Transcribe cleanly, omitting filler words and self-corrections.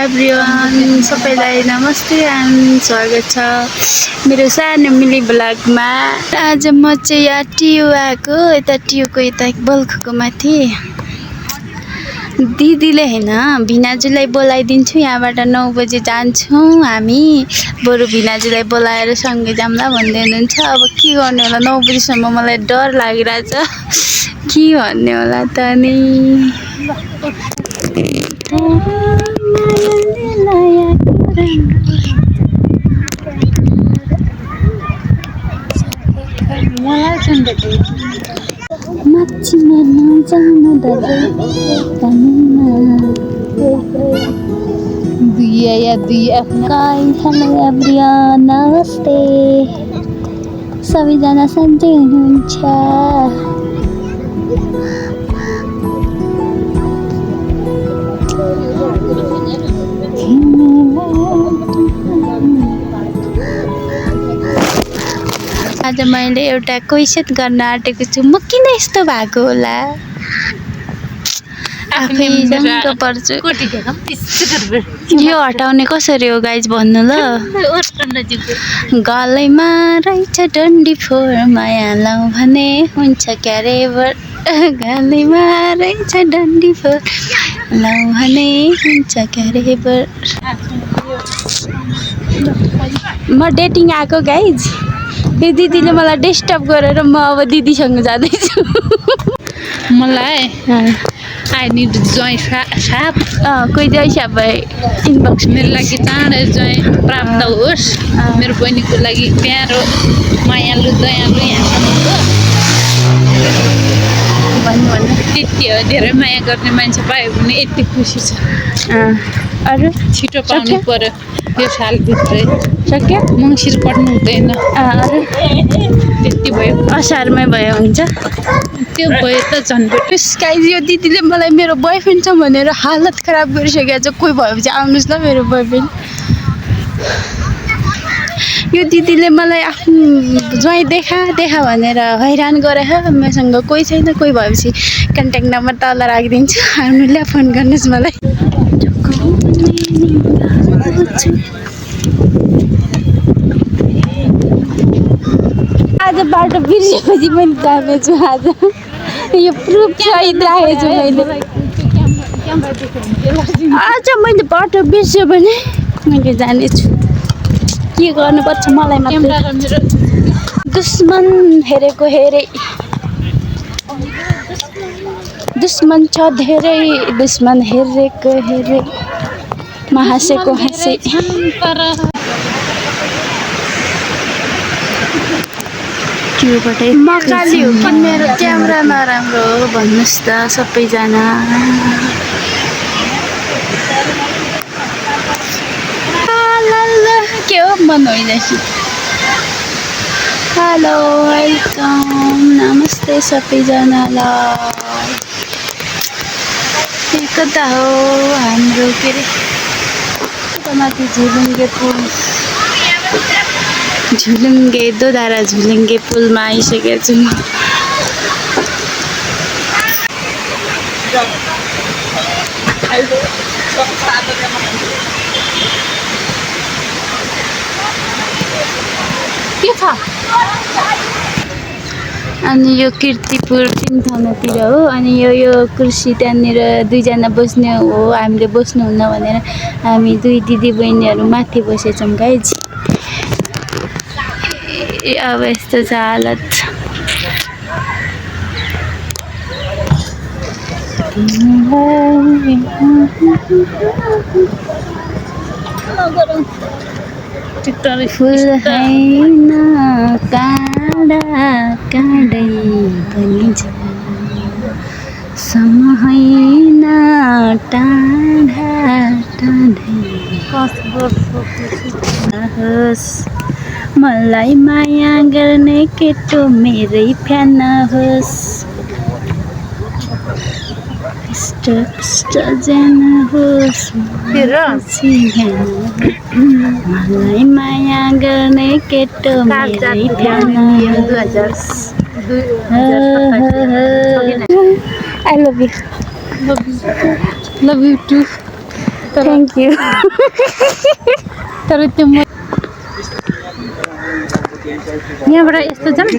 Everyone सबैलाई नमस्ते and स्वागत छ मेरो सानो मिली ब्लगमा। आज म चाहिँ यहाँ टियु आएको, यता टियुको यता बल्खुको माथि दिदीले हैन भिनाजुलाई बोलाइदिन्छु। यहाँबाट 9 बजे जान्छौँ हामी। बरु भिनाजुलाई बोलाएर सँगै जाम्ला भन्दै हुनुहुन्छ। अब के गर्ने होला, 9 बजीसम्म मलाई डर लागिरहेछ के भन्ने होला त नि। माछी मार्न जानु हेलो एभ्रिवान, नमस्ते। सबैजना सन्चै हुनुहुन्छ? आज मैले एउटा क्वेसन गर्न आँटेको छु, म किन यस्तो भएको होला आफै जङ्ग पर्छु। यो हटाउने कसरी हो गाइज भन्नु ल। गलैमा रहेछ डन्डी फोर, माया लाउँ भने हुन्छ क्यारे बर। गलैमा रहेछ डन्डी फोर, लाउँ भने हुन्छ क्यारे बर। म डेटिङ आएको गाइज। यो दिदीले मलाई डिस्टर्ब गरेर म अब दिदीसँग जाँदैछु। मलाई आई निड जोइन साप। कोही जोइन साप भए इनबक्स मेरो लागि चाँडै जोइन प्राप्त होस्। मेरो बहिनीको लागि प्यारो मायालु दयालु यहाँ भन्नु त्यति हो। धेरै माया गर्ने मान्छे पायो भने यति खुसी छ। अरू छिटो पाउनु पर्यो यो सालभित्रै। सक्यो मङ्सिर पढ्नु हुँदैन। अरू त्यति भयो, असारमै भयो हुन्छ। त्यो भयो त झन्। गाइज यो दिदीले मलाई मेरो बोयफ्रेन्ड छ भनेर हालत खराब गरिसकेको छ। कोही भएपछि आउनुहोस् ल मेरो बोयफ्रेन्ड। यो दिदीले मलाई आफ्नो ज्वाइँ देखा भनेर हैरान गरायो। मसँग कोही छैन, कोही भएपछि कन्ट्याक्ट नम्बर तल राखिदिन्छु, आउनुलाई फोन गर्नुहोस् मलाई। आज बाटो बिर्सेपछि पनि जानेछु। आज यो प्रुफ सहित राखेछु मैले। आज मैले बाटो बिर्स्यो भने मैले जानेछु। के गर्नुपर्छ मलाई मात्रै। दुश्मन हेरेको हेरे, दुश्मन छ धेरै, दुश्मन हेरेको हेरे, म हाँसेको हाँसे। म काली हो कि मेरो क्यामेरा नराम्रो हो भन्नुहोस् त सबैजना। के हो मन होइन। हेलो वेलकम नमस्ते सबैजनालाई। कता हो हाम्रो के अरे माथि झुलुङ्गे पुल, झुलुङ्गे दोधारा झुलुङ्गे पुलमा आइसकेको छु। के छ? अनि यो कीर्तिपुर 3 थानातिर हो। अनि यो कुर्सी त्यहाँनिर 2 जना बस्ने हो। हामीले बस्नुहुन्न भनेर हामी 2 दिदी बहिनीहरू माथि बसेछौँ गाइज। अब यस्तो छ हालत। फुल हैन काँडा काँडै पनि छ, सम हैन टाढा टाढै होस्। मलाई माया गर्ने केटो मेरै फ्यान होस्। होस् मलाई माया गर्ने केटो मेरै फ्यान होस्। I love you. Love you too. Thank you तर त्यो यहाँबाट यस्तो जाऊँ